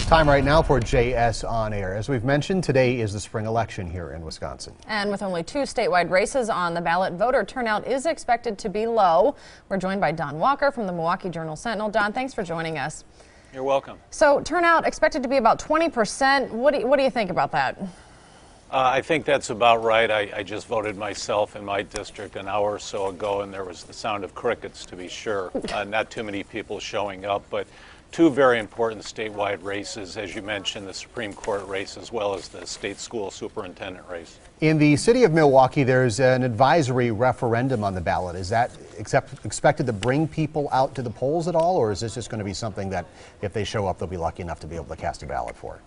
Time right now for JS On Air. As we've mentioned, today is the spring election here in Wisconsin. And with only 2 statewide races on the ballot, voter turnout is expected to be low. We're joined by Don Walker from the Milwaukee Journal Sentinel. Don, thanks for joining us. You're welcome. So turnout expected to be about 20%. What do you think about that? I think that's about right. I just voted myself in my district an hour or so ago, and there was the sound of crickets, to be sure. Not too many people showing up, but 2 very important statewide races, as you mentioned, the Supreme Court race as well as the state school superintendent race. In the city of Milwaukee, there's an advisory referendum on the ballot. Is that expected to bring people out to the polls at all, or is this just going to be something that if they show up, they'll be lucky enough to be able to cast a ballot for?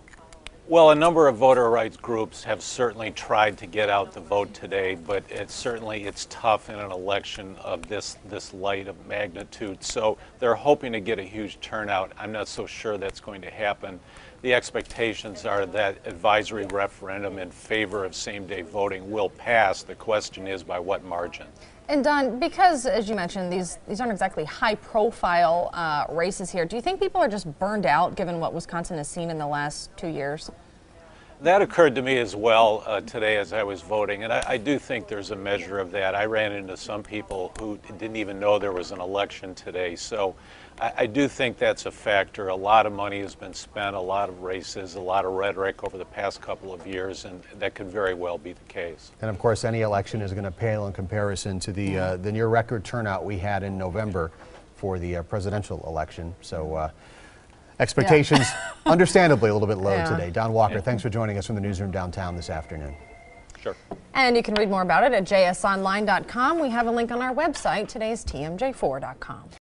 Well, a number of voter rights groups have certainly tried to get out the vote today, but it's tough in an election of this light of magnitude. So they're hoping to get a huge turnout. I'm not so sure that's going to happen. The expectations are that advisory referendum in favor of same-day voting will pass. The question is by what margin. And Don, because as you mentioned, these aren't exactly high-profile races here, do you think people are just burned out given what Wisconsin has seen in the last 2 years? That occurred to me as well today as I was voting, and I do think there's a measure of that. I ran into some people who didn't even know there was an election today, so I do think that's a factor. A lot of money has been spent, a lot of races, a lot of rhetoric over the past couple of years, and that could very well be the case. And of course, any election is going to pale in comparison to the near record turnout we had in November for the presidential election. So expectations, understandably, a little bit low today. Don Walker, thanks for joining us from the newsroom downtown this afternoon. Sure. And you can read more about it at jsonline.com. We have a link on our website, today's TMJ4.com.